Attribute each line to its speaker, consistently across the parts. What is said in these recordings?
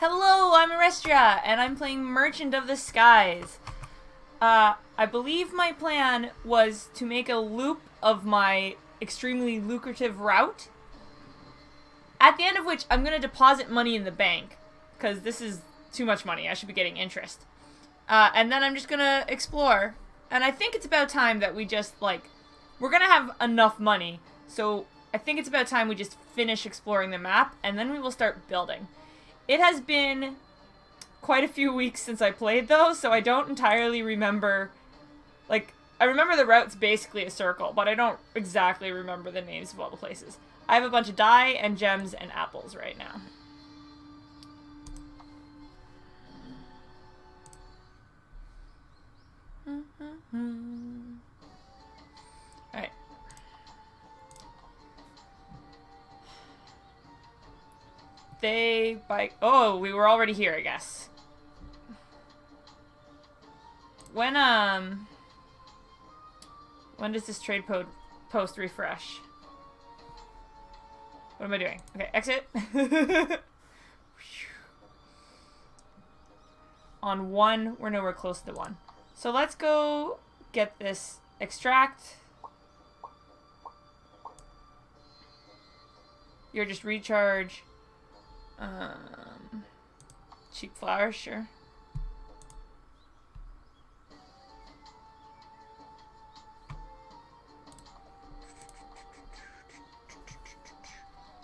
Speaker 1: Hello, I'm Orestria, and I'm playing Merchant of the Skies. I believe my plan was to make a loop of my extremely lucrative route, at the end of which I'm going to deposit money in the bank, because this is too much money. I should be getting interest. And then I'm just going to explore. And I think it's about time that we just, we're going to have enough money, so I think it's about time we just finish exploring the map, and then we will start building. It has been quite a few weeks since I played, though, so I don't entirely remember, I remember the route's basically a circle, but I don't exactly remember the names of all the places. I have a bunch of dye and gems and apples right now. Alright. Oh, we were already here, I guess. When does this trade post refresh? What am I doing? Okay, exit. On 1, we're nowhere close to 1. So let's go get this extract. You're just recharge. Cheap flowers, sure.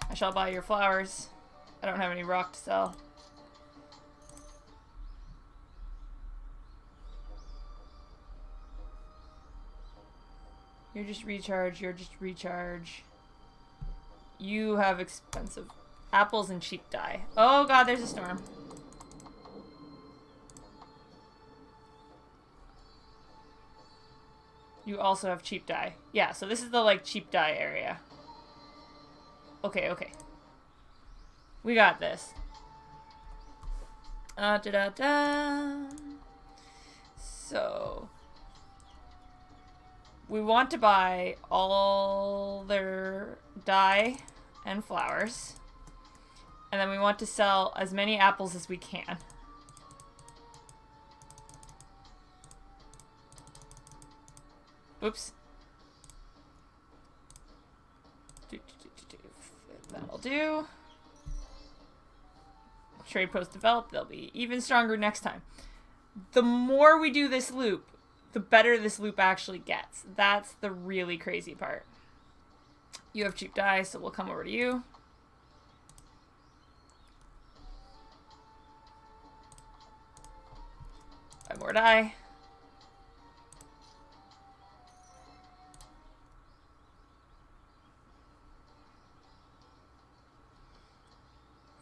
Speaker 1: I shall buy your flowers. I don't have any rock to sell. You're just recharge, you're just recharge. You have expensive apples and cheap dye. Oh god, there's a storm. You also have cheap dye. Yeah, so this is the, cheap dye area. Okay, okay. We got this. So, we want to buy all their dye and flowers. And then we want to sell as many apples as we can. Oops. That'll do. Trade post developed. They'll be even stronger next time. The more we do this loop, the better this loop actually gets. That's the really crazy part. You have cheap dye, so we'll come over to you. Buy more dye.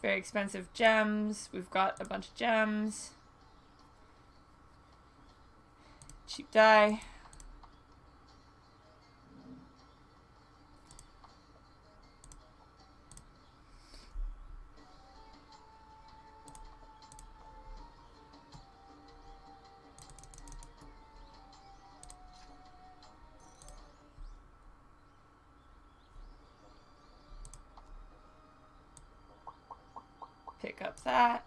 Speaker 1: Very expensive gems. We've got a bunch of gems. Cheap dye. Pick up that.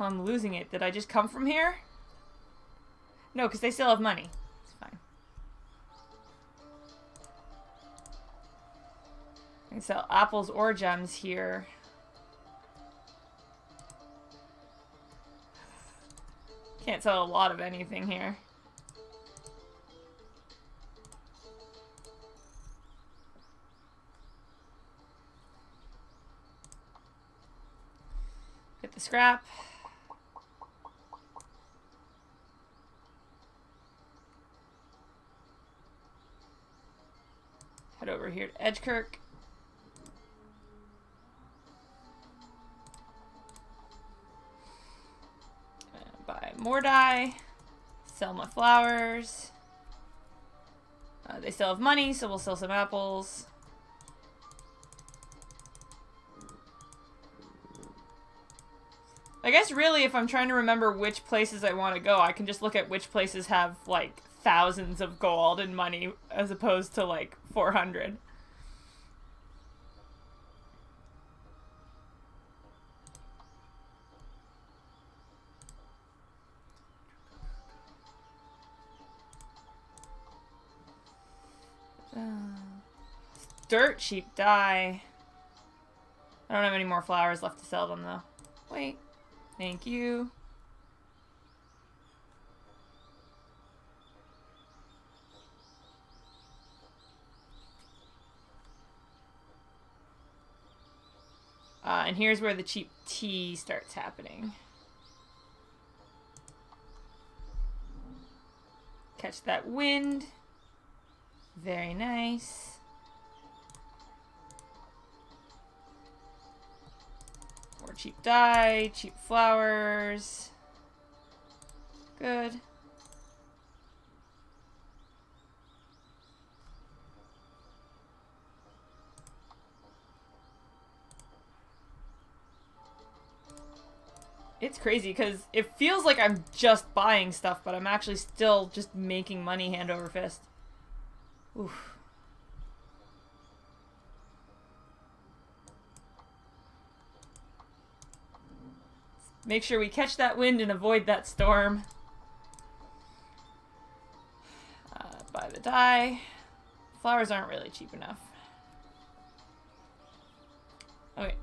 Speaker 1: Oh, I'm losing it. Did I just come from here? No, because they still have money. It's fine. I can sell apples or gems here. Can't sell a lot of anything here. Get the scrap. Head over here to Edgekirk. Buy more dye. Sell my flowers. They still have money, so we'll sell some apples. I guess really if I'm trying to remember which places I want to go, I can just look at which places have, thousands of gold and money as opposed to, 400. dirt cheap dye. I don't have any more flowers left to sell them, though. Wait. Thank you. And here's where the cheap tea starts happening. Catch that wind. Very nice. More cheap dye, cheap flowers. Good. It's crazy because it feels like I'm just buying stuff, but I'm actually still just making money hand over fist. Oof. Make sure we catch that wind and avoid that storm. Buy the dye. Flowers aren't really cheap enough. Okay.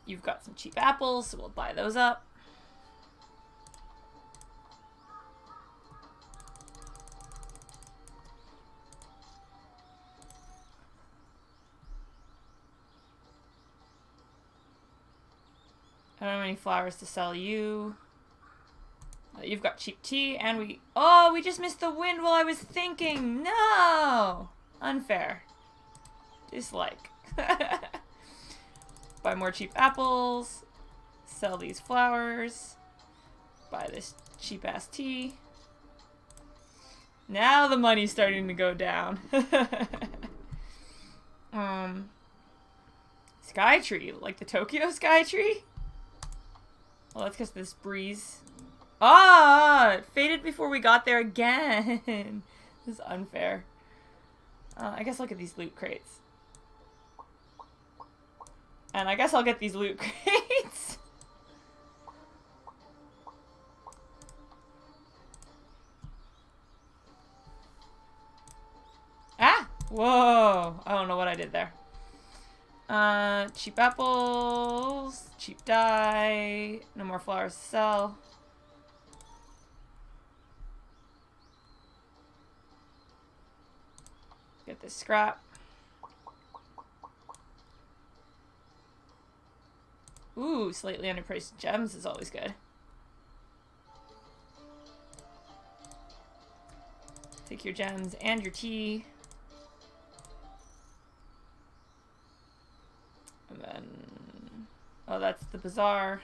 Speaker 1: You've got some cheap apples, so we'll buy those up. I don't have any flowers to sell you. You've got cheap tea, and we... Oh, we just missed the wind while I was thinking! No! Unfair. Dislike. Buy more cheap apples. Sell these flowers. Buy this cheap-ass tea. Now the money's starting to go down. Sky tree. Like the Tokyo sky tree? Well, that's because of this breeze. Ah! It faded before we got there again. This is unfair. I guess I'll get these loot crates. And I guess I'll get these loot crates. Ah! Whoa! I don't know what I did there. Cheap apples, cheap dye, no more flowers to sell. Get this scrap. Ooh, slightly underpriced gems is always good. Take your gems and your tea. And then... Oh, that's the bazaar.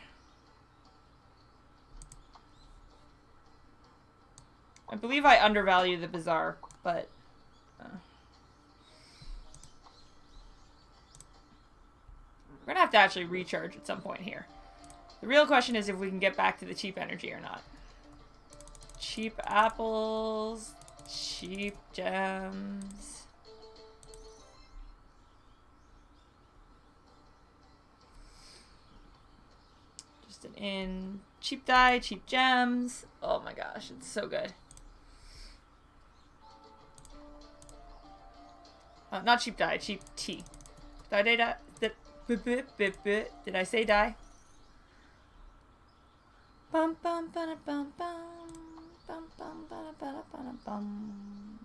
Speaker 1: I believe I undervalue the bazaar, but... We're gonna have to actually recharge at some point here. The real question is if we can get back to the cheap energy or not. Cheap apples, cheap gems. Just an inn. Cheap dye, cheap gems. Oh my gosh, it's so good. Not cheap dye, cheap tea. Dye. Did I say die? Bum bum bum bum bum bum bum bum.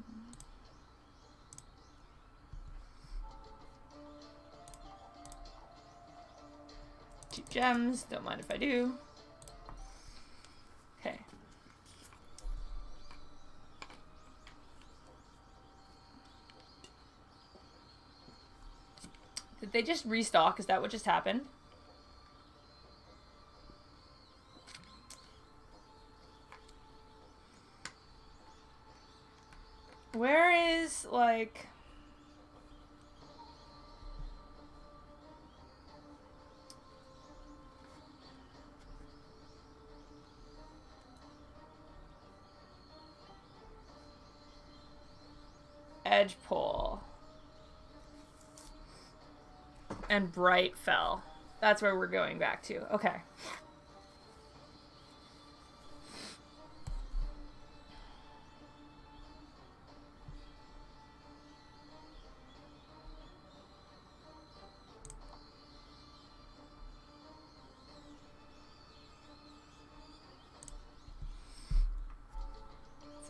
Speaker 1: Cheap gems, don't mind if I do. Okay. Did they just restock? Is that what just happened? Where is, like... Edge pull. And Bright fell. That's where we're going back to. Okay.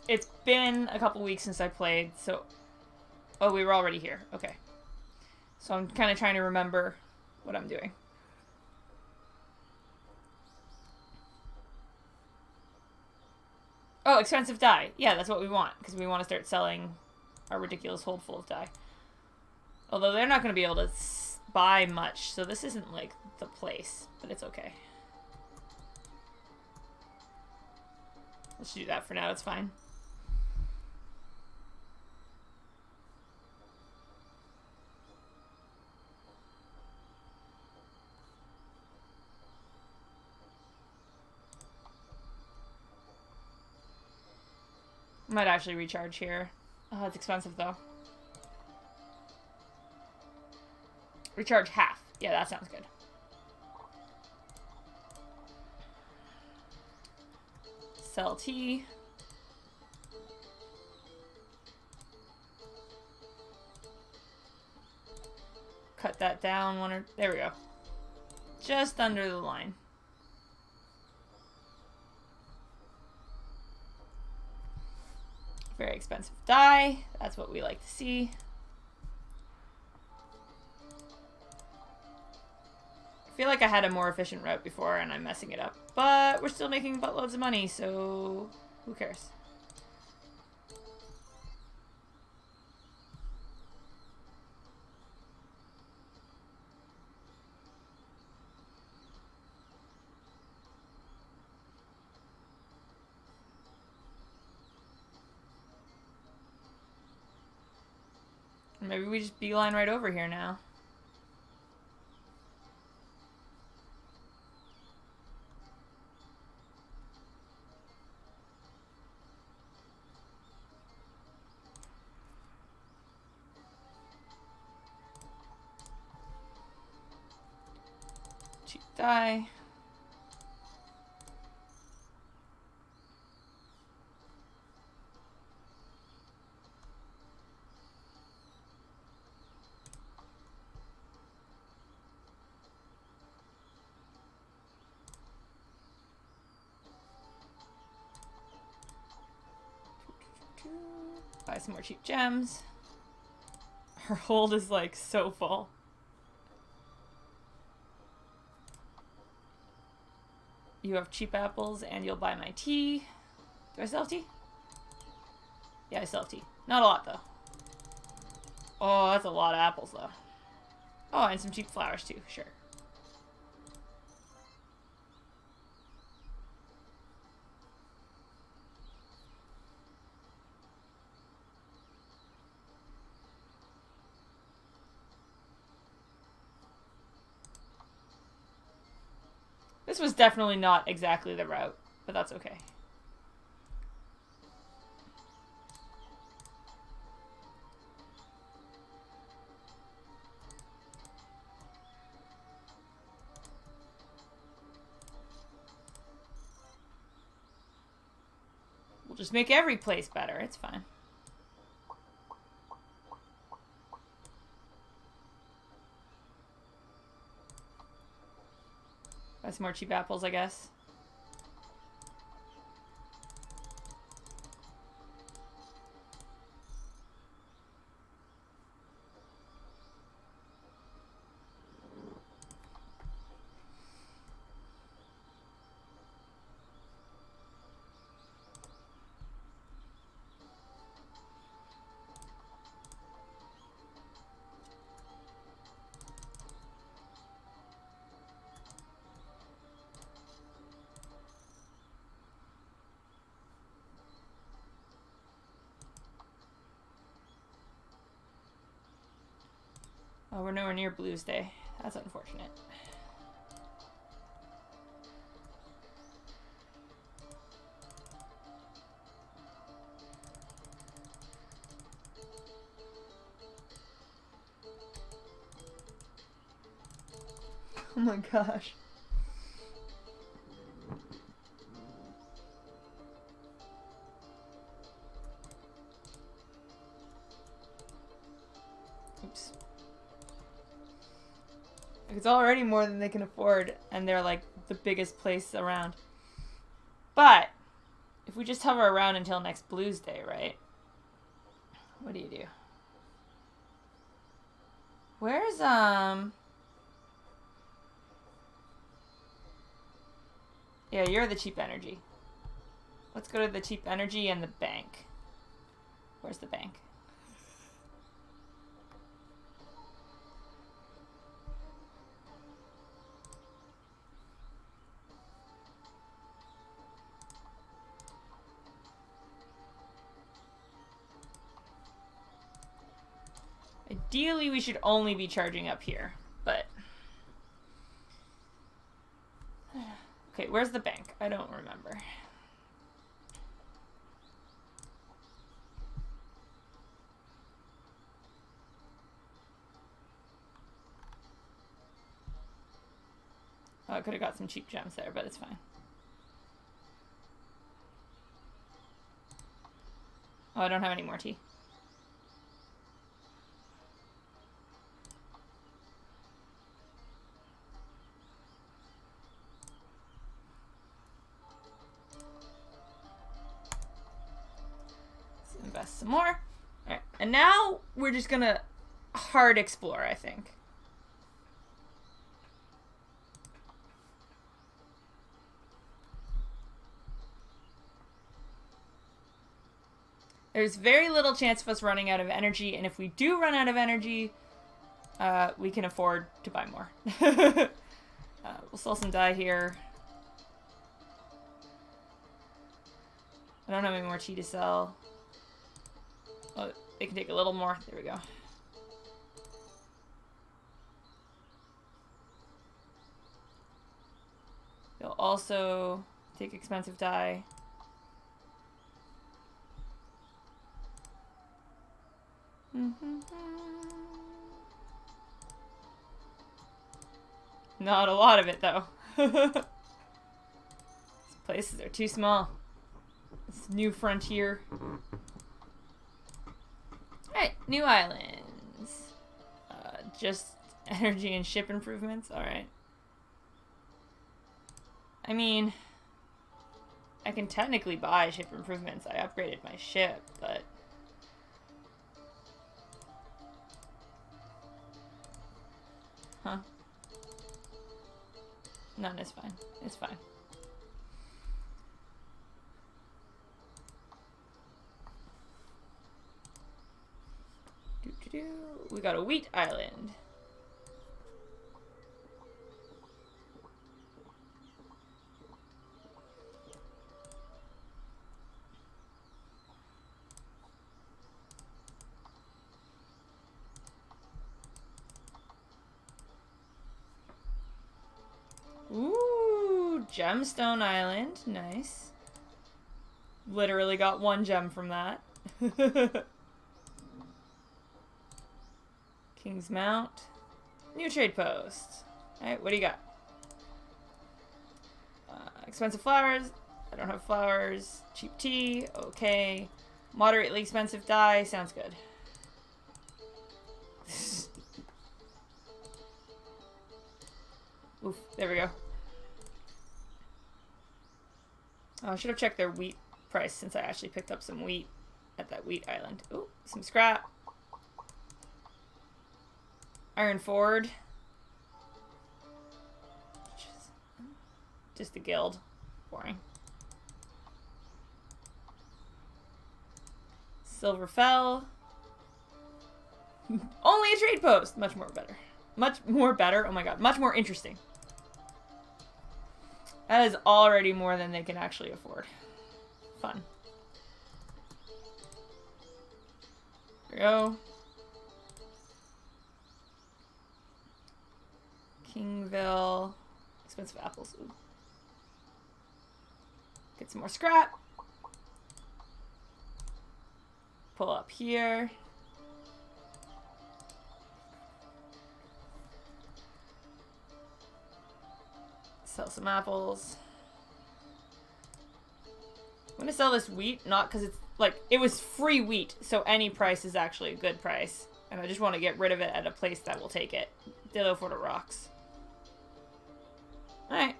Speaker 1: It's been a couple weeks since I played, so... Oh, we were already here. Okay. So I'm kind of trying to remember what I'm doing. Oh, expensive dye. Yeah, that's what we want, because we want to start selling our ridiculous hold full of dye. Although they're not going to be able to buy much, so this isn't, like, the place. But it's okay. Let's do that for now. It's fine. Might actually recharge here. Oh, it's expensive, though. Recharge half. Yeah, that sounds good. Sell tea. Cut that down one or... There we go. Just under the line. Very expensive dye. That's what we like to see. I feel like I had a more efficient route before and I'm messing it up. But we're still making buttloads of money, so who cares? Maybe we just beeline right over here now. Cheap dye. Buy some more cheap gems. Her hold is like so full. You have cheap apples and you'll buy my tea. Do I still have tea? Yeah, I still have tea. Not a lot though. Oh, that's a lot of apples though. Oh, and some cheap flowers too, sure. This was definitely not exactly the route, but that's okay. We'll just make every place better. It's fine. Buy some more cheap apples, I guess. Oh, we're nowhere near Blues Day. That's unfortunate. Oh my gosh. Oops. It's already more than they can afford, and they're like the biggest place around. But if If we just hover around until next Blues Day, right? What do you do? Where's, Yeah, you're the cheap energy. Let's go to the cheap energy and the bank. Where's the bank? Ideally, we should only be charging up here, but... Okay, where's the bank? I don't remember. Oh, I could have got some cheap gems there, but it's fine. Oh, I don't have any more tea. Let's invest some more. Alright, and now we're just gonna hard explore, I think. There's very little chance of us running out of energy, and if we do run out of energy, we can afford to buy more. We'll sell some dye here. I don't have any more tea to sell. Oh, they can take a little more. There we go. They'll also take expensive dye. Not a lot of it, though. These places are too small. This new frontier. Alright, new islands. Just energy and ship improvements? Alright. I mean, I can technically buy ship improvements. I upgraded my ship, but... Huh? None is fine. It's fine. We got a wheat island. Ooh, Gemstone Island. Nice. Literally got one gem from that. King's Mount. New trade post. Alright, what do you got? Expensive flowers. I don't have flowers. Cheap tea. Okay. Moderately expensive dye. Sounds good. Oof, there we go. Oh, I should have checked their wheat price since I actually picked up some wheat at that wheat island. Ooh, some scrap. Iron Ford. Just a guild. Boring. Silverfell. Only a trade post. Much more better. Much more better. Oh my god. Much more interesting. That is already more than they can actually afford. Fun. There we go. Kingville. Expensive apples. Ooh. Get some more scrap. Pull up here. Sell some apples. I'm gonna sell this wheat, not because it's like, it was free wheat, so any price is actually a good price. And I just want to get rid of it at a place that will take it. Ditto for the rocks. Alright.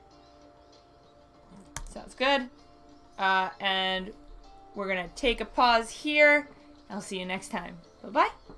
Speaker 1: Sounds good. And we're going to take a pause here. I'll see you next time. Bye-bye.